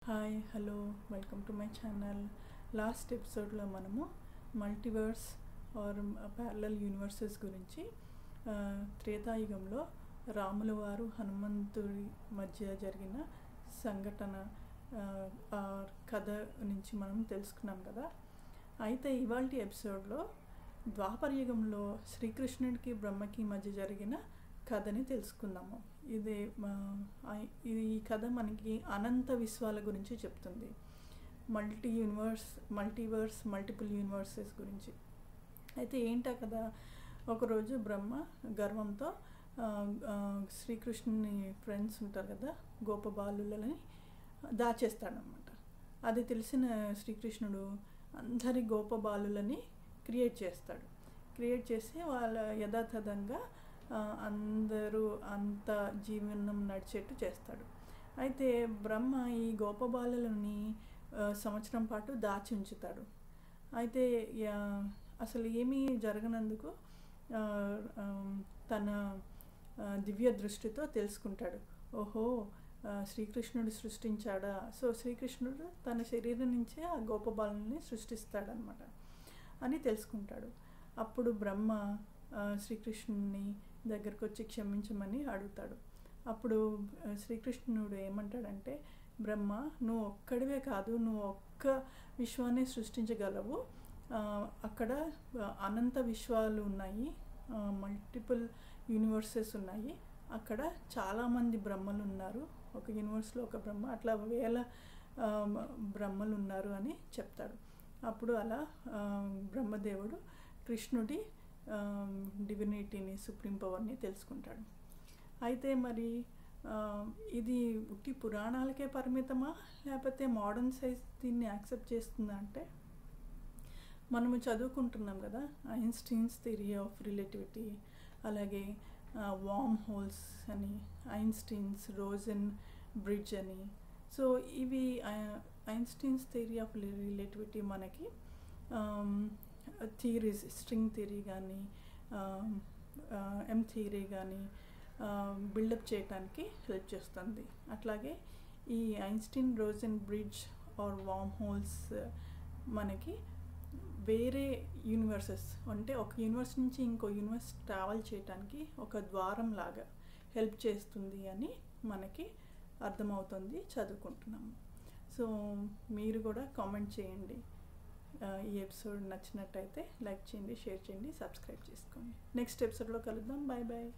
Hi hello welcome to my channel. Last ఎపిసోడ్లో మనము multiverse are parallel universes గురించి త్రేతాయుగంలో రాముల వారు హనుమంతుడి మధ్య జరిగిన సంఘటన కథ నుంచి మనం తెలుసుకున్నాం కదా. అయితే ఇవాళ ఎపిసోడ్లో ద్వాపరయుగంలో శ్రీకృష్ణుడికి బ్రహ్మకి మధ్య జరిగిన కథని తెలుసుకుందాము. ఈ కథ మనకి అనంత విశ్వాల గురించి చెప్తుంది. మల్టీవర్స్ మల్టిపుల్ యూనివర్సెస్ గురించి. అయితే ఏంటా కదా, ఒకరోజు బ్రహ్మ గర్వంతో శ్రీకృష్ణుని ఫ్రెండ్స్ ఉంటారు కదా, గోపబాలులని దాచేస్తాడనమాట. అది తెలిసిన శ్రీకృష్ణుడు అందరి గోపబాలులని క్రియేట్ చేసి వాళ్ళ యథాతథంగా అందరూ అంత జీవనం నడిచేట్టు చేస్తాడు. అయితే బ్రహ్మ ఈ గోపబాలులని సంవత్సరం పాటు దాచి ఉంచుతాడు. అయితే అసలు ఏమీ జరగనందుకు తన దివ్య దృష్టితో తెలుసుకుంటాడు. ఓహో, శ్రీకృష్ణుడు సృష్టించాడా. సో శ్రీకృష్ణుడు తన శరీరం నుంచే ఆ గోపబాలుని సృష్టిస్తాడనమాట అని తెలుసుకుంటాడు. అప్పుడు బ్రహ్మ శ్రీకృష్ణుని దగ్గరకు వచ్చి క్షమించమని అడుగుతాడు. అప్పుడు శ్రీకృష్ణుడు ఏమంటాడంటే, బ్రహ్మ, నువ్వు ఒక్కడివే కాదు, నువ్వు ఒక్క విశ్వాన్ని సృష్టించగలవు. అక్కడ అనంత విశ్వాలు ఉన్నాయి, మల్టిపుల్ యూనివర్సెస్ ఉన్నాయి. అక్కడ చాలామంది బ్రహ్మలు ఉన్నారు. ఒక యూనివర్స్లో ఒక బ్రహ్మ, అట్లా వేల బ్రహ్మలు ఉన్నారు అని చెప్తాడు. అప్పుడు అలా బ్రహ్మదేవుడు కృష్ణుడి డివినిటీని, సుప్రీం పవర్ని తెలుసుకుంటాడు. అయితే మరి ఇది ఉట్టి పురాణాలకే పరిమితమా, లేకపోతే మోడర్న్ సైన్స్ దీన్ని యాక్సెప్ట్ చేస్తుందా అంటే, మనము చదువుకుంటున్నాం కదా ఐన్స్టీన్స్ థియరీ ఆఫ్ రిలేటివిటీ, అలాగే వార్మ్ హోల్స్ అని, ఐన్స్టీన్స్ రోజెన్ బ్రిడ్జ్ అని. సో ఇవి ఐన్స్టీన్స్ థియరీ ఆఫ్ రిలేటివిటీ మనకి థియరీస్, స్ట్రింగ్ థియరీ కానీ ఎం థియరీ కానీ బిల్డప్ చేయడానికి హెల్ప్ చేస్తుంది. అట్లాగే ఈ Einstein Rosen bridge or wormholes మనకి వేరే యూనివర్సెస్ అంటే ఒక యూనివర్స్ నుంచి ఇంకో యూనివర్స్ ట్రావెల్ చేయడానికి ఒక ద్వారం లాగా హెల్ప్ చేస్తుంది అని మనకి అర్థమవుతుంది, చదువుకుంటున్నాము. సో మీరు కూడా కామెంట్ చేయండి. ఈ ఎపిసోడ్ నచ్చినట్టయితే లైక్ చేయండి, షేర్ చేయండి, సబ్స్క్రైబ్ చేసుకోండి. నెక్స్ట్ ఎపిసోడ్లో కలుద్దాం. Bye bye.